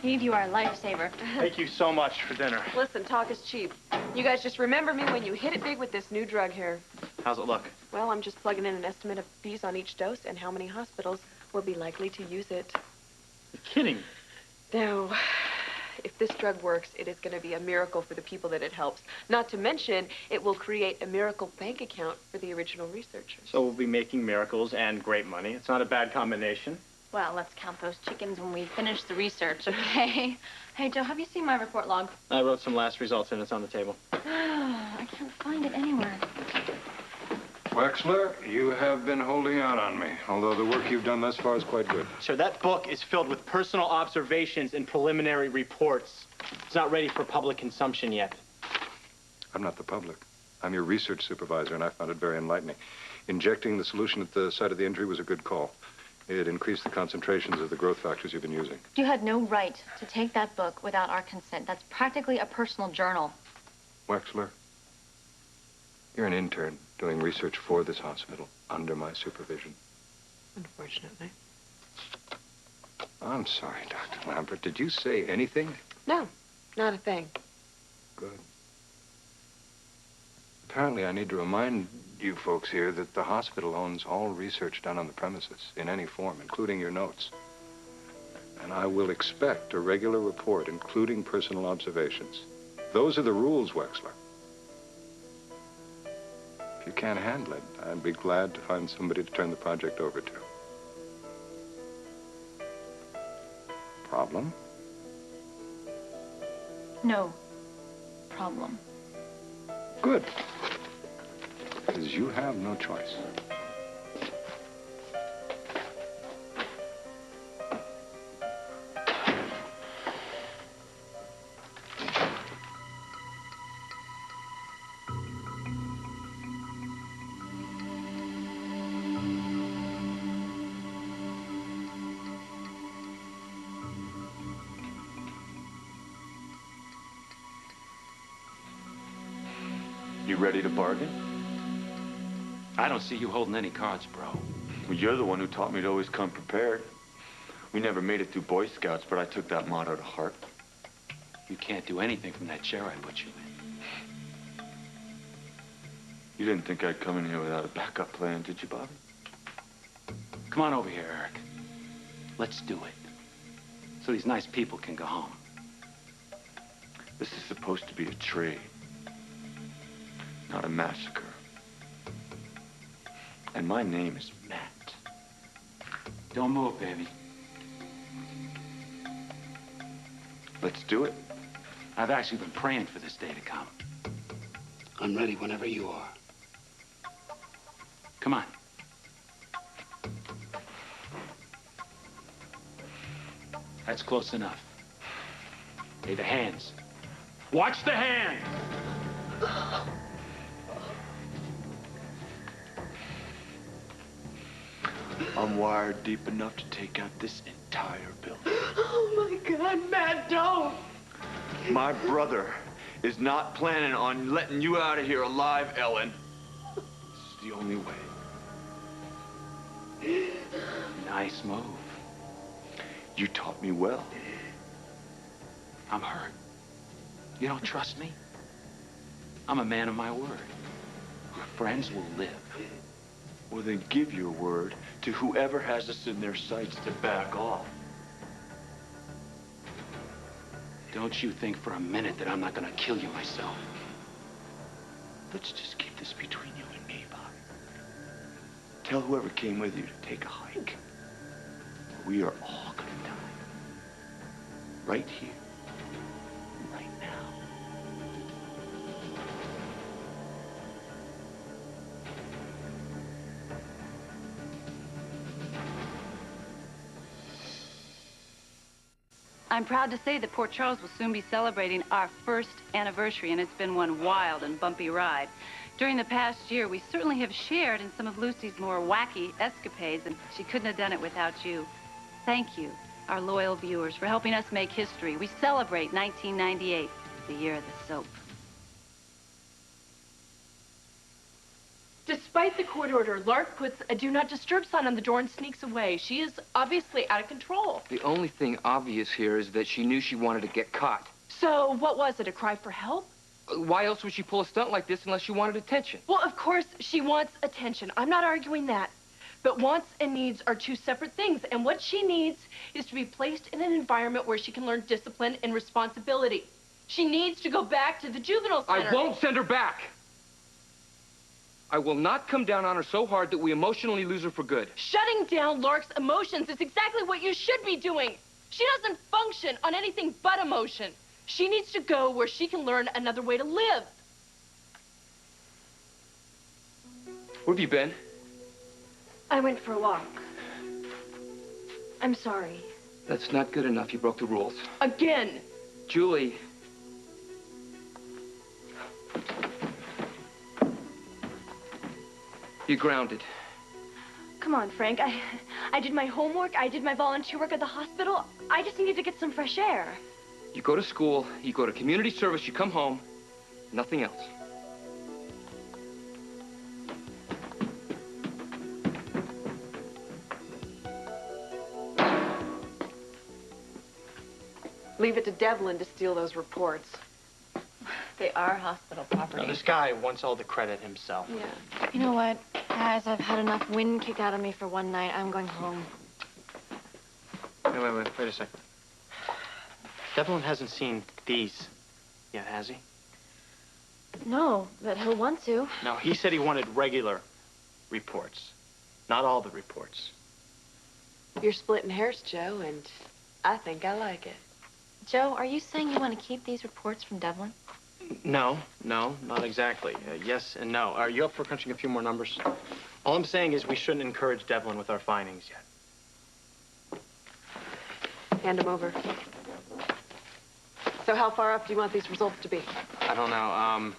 Eve, you are a lifesaver. Thank you so much for dinner. Listen, talk is cheap. You guys just remember me when you hit it big with this new drug here. How's it look? Well, I'm just plugging in an estimate of fees on each dose and how many hospitals will be likely to use it. You're kidding. Now, if this drug works, it is going to be a miracle for the people that it helps. Not to mention, it will create a miracle bank account for the original researchers. So we'll be making miracles and great money. It's not a bad combination. Well, let's count those chickens when we finish the research, okay? Hey, Joe, have you seen my report log? I wrote some last results and it's on the table. I can't find it anywhere. Wexler, you have been holding out on me, although the work you've done thus far is quite good. Sir, that book is filled with personal observations and preliminary reports. It's not ready for public consumption yet. I'm not the public. I'm your research supervisor, and I found it very enlightening. Injecting the solution at the site of the injury was a good call. It increased the concentrations of the growth factors you've been using. You had no right to take that book without our consent. That's practically a personal journal. Wexler, you're an intern doing research for this hospital under my supervision. Unfortunately. I'm sorry, Dr. Lambert. Did you say anything? No, not a thing. Good. Apparently, I need to remind you folks here that the hospital owns all research done on the premises in any form, including your notes. And I will expect a regular report, including personal observations. Those are the rules, Wexler. If you can't handle it, I'd be glad to find somebody to turn the project over to. Problem? No problem. Good. Because you have no choice. You ready to bargain? I don't see you holding any cards, bro. Well, you're the one who taught me to always come prepared. We never made it through Boy Scouts, but I took that motto to heart. You can't do anything from that chair I put you in. You didn't think I'd come in here without a backup plan, did you, Bobby? Come on over here, Eric. Let's do it. So these nice people can go home. This is supposed to be a trade, not a massacre. And my name is Matt. Don't move, baby. Let's do it. I've actually been praying for this day to come. I'm ready whenever you are. Come on. That's close enough. Hey, the hands. Watch the hands! I'm wired deep enough to take out this entire building. Oh, my God, Matt, don't! My brother is not planning on letting you out of here alive, Ellen. This is the only way. Nice move. You taught me well. I'm hurt. You don't trust me? I'm a man of my word. Your friends will live. Well, then give your word to whoever has us in their sights to back off. Don't you think for a minute that I'm not gonna kill you myself. Let's just keep this between you and me, Bob. Tell whoever came with you to take a hike. We are all gonna die. Right here. Right now. I'm proud to say that Port Charles will soon be celebrating our first anniversary, and it's been one wild and bumpy ride. During the past year, we certainly have shared in some of Lucy's more wacky escapades, and she couldn't have done it without you. Thank you, our loyal viewers, for helping us make history. We celebrate 1998, the year of the soap. Just Despite the court order, Lark puts a do not disturb sign on the door and sneaks away. She is obviously out of control. The only thing obvious here is that she knew she wanted to get caught. So what was it, a cry for help? Why else would she pull a stunt like this unless she wanted attention? Well, of course, she wants attention. I'm not arguing that. But wants and needs are two separate things, and what she needs is to be placed in an environment where she can learn discipline and responsibility. She needs to go back to the juvenile center. I won't send her back. I will not come down on her so hard that we emotionally lose her for good. Shutting down Lark's emotions is exactly what you should be doing. She doesn't function on anything but emotion. She needs to go where she can learn another way to live. Where have you been? I went for a walk. I'm sorry. That's not good enough. You broke the rules. Again. Julie. You're grounded. Come on, Frank. I did my homework. I did my volunteer work at the hospital. I just needed to get some fresh air. You go to school, you go to community service, you come home, nothing else. Leave it to Devlin to steal those reports. They are hospital property. No, this guy wants all the credit himself. Yeah. You know what, guys? I've had enough wind kicked out of me for one night. I'm going home. Wait a second. Devlin hasn't seen these yet, has he? No, but he'll want to. No, he said he wanted regular reports, not all the reports. You're splitting hairs, Joe, and I think I like it. Joe, are you saying you want to keep these reports from Devlin? No, not exactly. Yes and no. Are you up for crunching a few more numbers? All I'm saying is we shouldn't encourage Devlin with our findings yet. Hand them over. So how far off do you want these results to be? I don't know,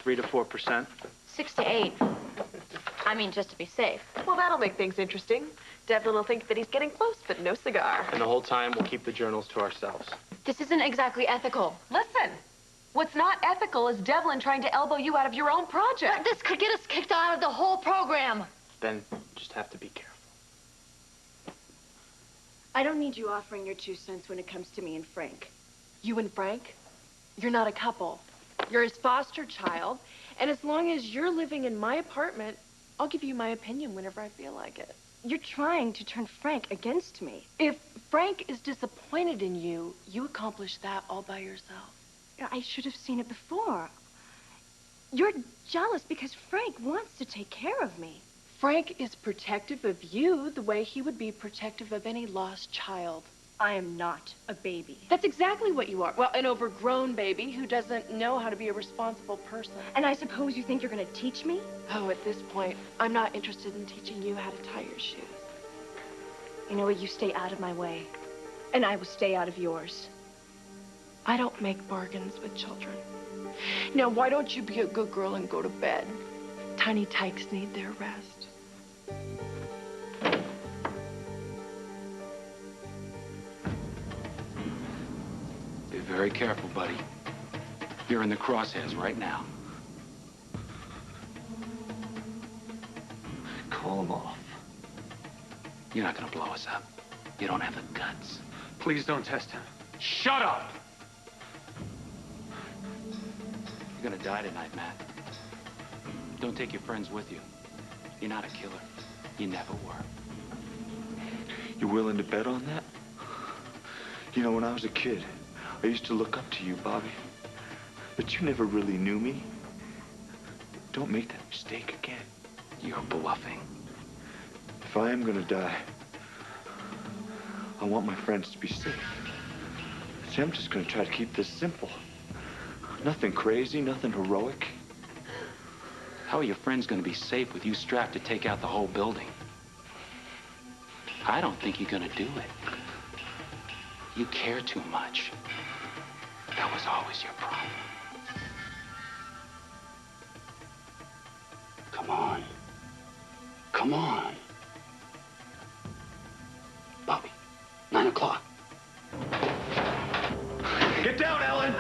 3 to 4%. 6 to 8. I mean, just to be safe. Well, that'll make things interesting. Devlin will think that he's getting close, but no cigar. And the whole time, we'll keep the journals to ourselves. This isn't exactly ethical. Listen, what's not ethical is Devlin trying to elbow you out of your own project. But this could get us kicked out of the whole program. Then just have to be careful. I don't need you offering your 2 cents when it comes to me and Frank. You and Frank, you're not a couple. You're his foster child, and as long as you're living in my apartment, I'll give you my opinion whenever I feel like it. You're trying to turn Frank against me. If Frank is disappointed in you, you accomplish that all by yourself. I should have seen it before. You're jealous because Frank wants to take care of me. Frank is protective of you the way he would be protective of any lost child. I am not a baby. That's exactly what you are. Well, an overgrown baby who doesn't know how to be a responsible person. And I suppose you think you're going to teach me? Oh, at this point, I'm not interested in teaching you how to tie your shoes. You know what? You stay out of my way. And I will stay out of yours. I don't make bargains with children. Now, why don't you be a good girl and go to bed? Tiny tykes need their rest. Be very careful, buddy. You're in the crosshairs right now. Call him off. You're not gonna blow us up. You don't have the guts. Please don't test him. Shut up! You're gonna die tonight, Matt. Don't take your friends with you. You're not a killer. You never were. You willing to bet on that? You know, when I was a kid, I used to look up to you, Bobby. But you never really knew me. Don't make that mistake again. You're bluffing. If I am gonna die, I want my friends to be safe. See, I'm just gonna try to keep this simple. Nothing crazy, nothing heroic. How are your friends gonna be safe with you strapped to take out the whole building? I don't think you're gonna do it. You care too much. That was always your problem. Come on. Come on. Bobby, 9 o'clock. Get down, Ellen!